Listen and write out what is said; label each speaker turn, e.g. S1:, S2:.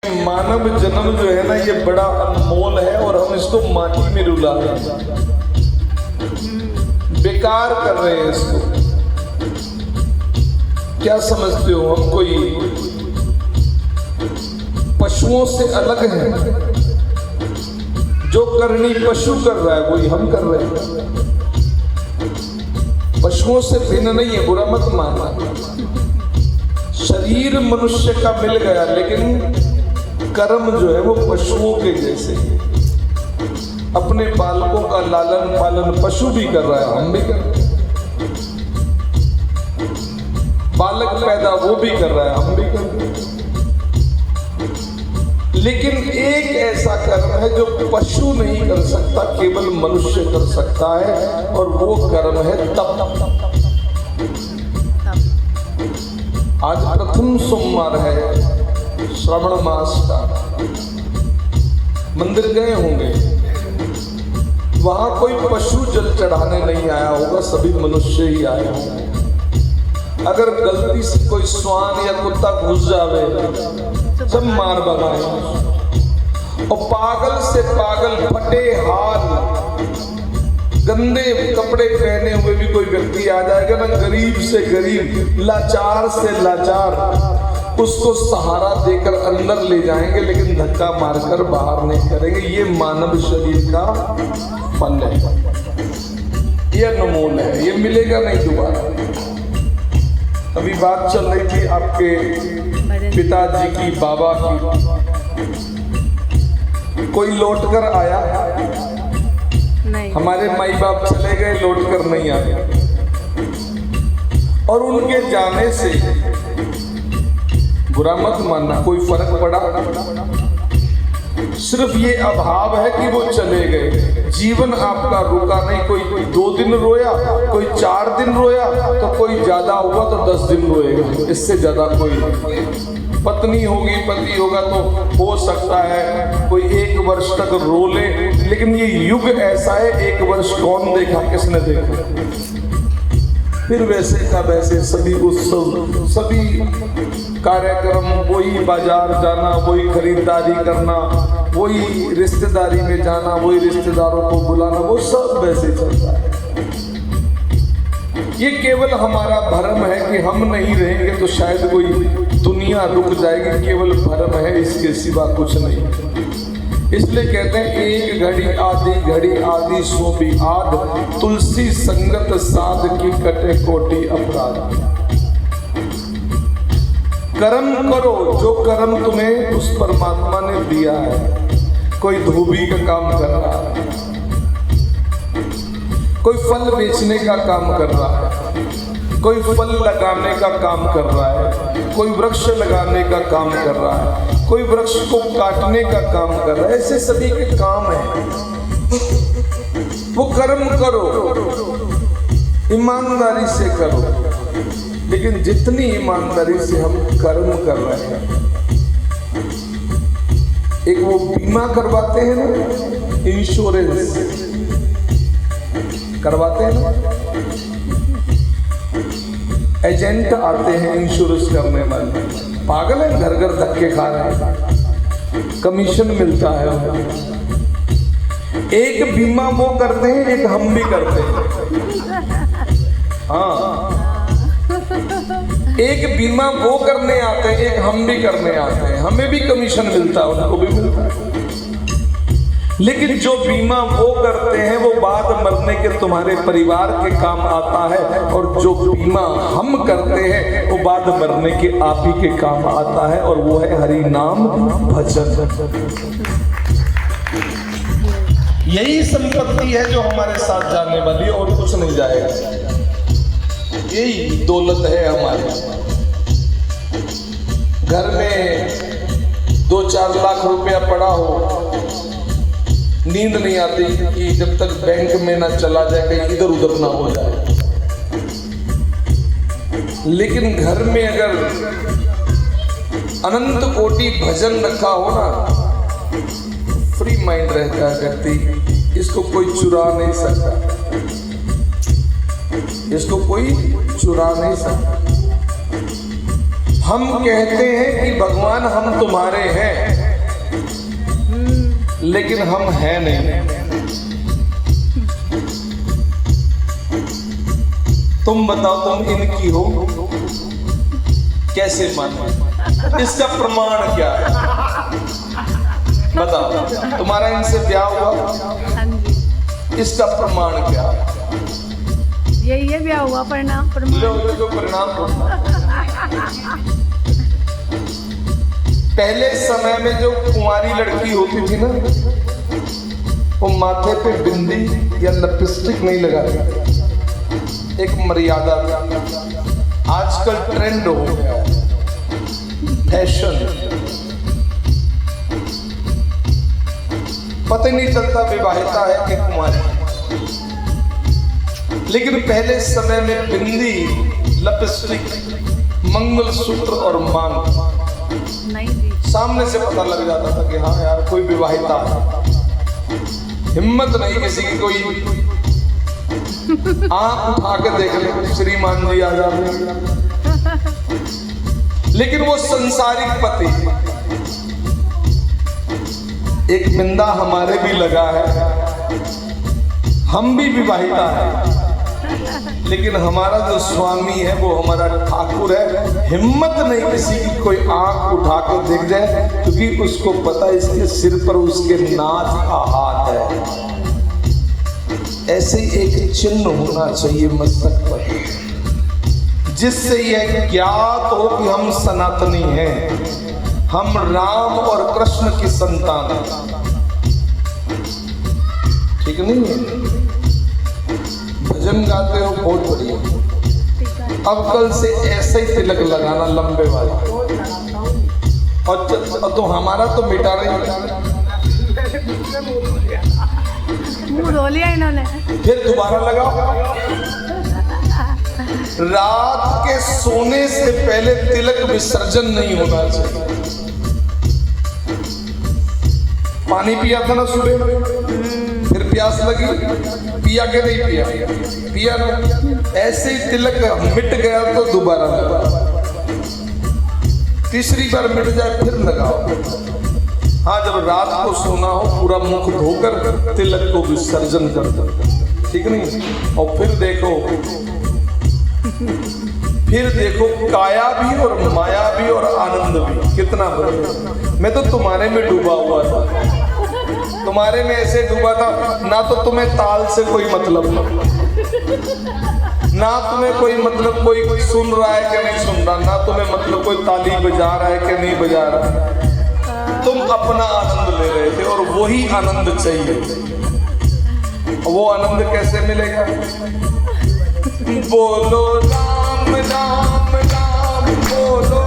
S1: मानव जन्म जो है ना, ये बड़ा अनमोल है और हम इसको माटी में रुला रहे हैं, बेकार कर रहे हैं इसको। क्या समझते हो हम कोई पशुओं से अलग हैं? जो करनी पशु कर रहा है वही हम कर रहे हैं। पशुओं से भिन्न नहीं है, बुरा मत मानना। शरीर मनुष्य का मिल गया, लेकिन कर्म जो है वो पशुओं के जैसे। अपने बालकों का लालन पालन पशु भी कर रहा है, हम भी कर रहे हैं। बालक पैदा वो भी कर रहा है, हम भी कर रहे हैं। लेकिन एक ऐसा कर्म है जो पशु नहीं कर सकता, केवल मनुष्य कर सकता है, और वो कर्म है तप। आज प्रथम सोमवार है श्रावण मास का। मंदिर गए होंगे, वहां कोई पशु जल चढ़ाने नहीं आया होगा, सभी मनुष्य ही आए होंगे। अगर गलती से कोई स्वान या कुत्ता घुस जावे, सब मार भगाए। और पागल से पागल, फटे हाल, गंदे कपड़े पहने हुए भी कोई व्यक्ति आ जाएगा ना, गरीब से गरीब, लाचार से लाचार, उसको सहारा देकर अंदर ले जाएंगे, लेकिन धक्का मारकर बाहर नहीं करेंगे। ये मानव शरीर का फल है, ये अनमोल है, ये मिलेगा नहीं दोबारा। अभी बात चल रही थी आपके पिताजी की, बाबा की। कोई लौट कर आया नहीं। हमारे माई बाप चले गए, लौट कर नहीं आए, और उनके जाने से बुरा मत मानना, कोई फर्क पड़ा? सिर्फ ये अभाव है कि वो चले गए। जीवन आपका रुका नहीं। कोई 2 दिन रोया, कोई 4 दिन रोया, तो कोई ज्यादा हुआ तो 10 दिन रोएगा, इससे ज्यादा कोई नहीं। पत्नी होगी, पति होगा तो हो सकता है कोई 1 वर्ष तक रो ले, लेकिन ये युग ऐसा है, 1 वर्ष कौन देखा, किसने देखा? फिर वैसे का वैसे सभी उत्सव, सभी कार्यक्रम, वही बाजार जाना, वही खरीदारी करना, वही रिश्तेदारी में जाना, वही रिश्तेदारों को बुलाना, वो सब वैसे चलता है। ये केवल हमारा भ्रम है कि हम नहीं रहेंगे तो शायद कोई दुनिया रुक जाएगी, केवल भ्रम है, इसके सिवा कुछ नहीं। इसलिए कहते हैं एक घड़ी आदि सो भी आद, तुलसी संगत साध की कटे कोटि अपराध। कर्म करो, जो कर्म तुम्हें उस परमात्मा ने दिया है। कोई धोबी का काम कर रहा है, कोई फल बेचने का काम कर रहा है, कोई फल लगाने का काम कर रहा है, कोई वृक्ष लगाने का काम कर रहा है, कोई वृक्ष को काटने का काम कर रहा है। ऐसे सभी के काम है। वो कर्म करो, ईमानदारी से करो, लेकिन जितनी ईमानदारी से हम कर्म कर रहे हैं, एक वो बीमा करवाते हैं ना, इंश्योरेंस करवाते हैं ना, एजेंट आते हैं इंश्योरेंस करने वाले, पागल है, घर घर धक्के खा रहे हैं, कमीशन मिलता है। एक बीमा वो करते हैं, एक हम भी करते हैं। हाँ, एक बीमा वो करने आते हैं, एक हम भी करने आते हैं, हमें भी कमीशन मिलता है, उनको भी मिलता है। लेकिन जो बीमा वो करते हैं वो बाद मरने के तुम्हारे परिवार के काम आता है, और जो बीमा हम करते हैं वो बाद मरने के आप ही के काम आता है, और वो है हरि नाम भजन। यही संपत्ति है जो हमारे साथ जाने वाली, और कुछ नहीं जाएगा। यही दौलत है हमारी। घर में 2-4 लाख रुपया पड़ा हो, नींद नहीं आती कि जब तक बैंक में ना चला जाए, कहीं इधर उधर ना हो जाए। लेकिन घर में अगर अनंत कोटि भजन रखा हो ना, फ्री माइंड रहता है व्यक्ति, इसको कोई चुरा नहीं सकता, इसको कोई चुरा नहीं सकता। हम कहते हैं कि भगवान हम तुम्हारे हैं, लेकिन हम हैं नहीं। तुम बताओ, तुम इनकी हो, कैसे मानो? इसका प्रमाण क्या है? बताओ, तुम्हारा इनसे ब्याह हुआ, इसका प्रमाण क्या है?
S2: यही है ब्याह हुआ, परिणाम
S1: जो परिणाम पहले समय में जो कुंवारी लड़की होती थी ना, वो माथे पे बिंदी या लिपस्टिक नहीं लगाती, एक मर्यादा थी। आजकल ट्रेंड हो गया, फैशन, पता ही नहीं चलता विवाहिता है कि कुंवारी। लेकिन पहले समय में बिंदी, लिपस्टिक, मंगलसूत्र और मांग सामने से पता लग जाता था कि हाँ यार कोई विवाहिता है। हिम्मत नहीं किसी की कोई आंख उठा के देख ले, श्रीमान जी आ जाते। लेकिन वो संसारिक पति, एक बिंदा हमारे भी लगा है, हम भी विवाहिता है, लेकिन हमारा जो स्वामी है वो हमारा ठाकुर है। हिम्मत नहीं किसी की कोई आंख उठा के देख जाए, क्योंकि उसको पता है इसके सिर पर उसके नाथ का हाथ है। ऐसे एक चिन्ह होना चाहिए मस्तक पर, जिससे यह ज्ञात हो कि हम सनातनी हैं, हम राम और कृष्ण की संतान हैं। ठीक नहीं है? भजन गाते हो, बहुत बढ़िया। अब कल से ऐसे ही तिलक लगाना, लंबे वाला। और तो हमारा तो मिटा रही,
S2: मुंह धो लिया इन्होंने,
S1: फिर दोबारा लगाओ। रात के सोने से पहले तिलक विसर्जन नहीं होना चाहिए। पानी पिया था ना सुबह, फिर प्यास लगी, पिया के नहीं पिया, पिया ना, ऐसे ही तिलक मिट गया तो दोबारा लगाओ। तीसरी बार मिट जाए फिर लगाओ। हाँ, जब रात को सोना हो पूरा मुख धोकर तिलक को विसर्जन कर दो, ठीक नहीं? और फिर देखो काया भी और माया भी और आनंद भी कितना बढ़िया। मैं तो तुम्हारे में डूबा हुआ था, तुम्हारे में ऐसे डूबा था, ना तो तुम्हें ताल से कोई मतलब ना तुम्हें कोई मतलब कोई सुन रहा है कि नहीं सुन रहा, ना तुम्हें मतलब कोई ताली बजा रहा है कि नहीं बजा रहा। तुम अपना आनंद ले रहे थे, और वही आनंद चाहिए। वो आनंद कैसे मिलेगा? बोलो राम राम राम, बोलो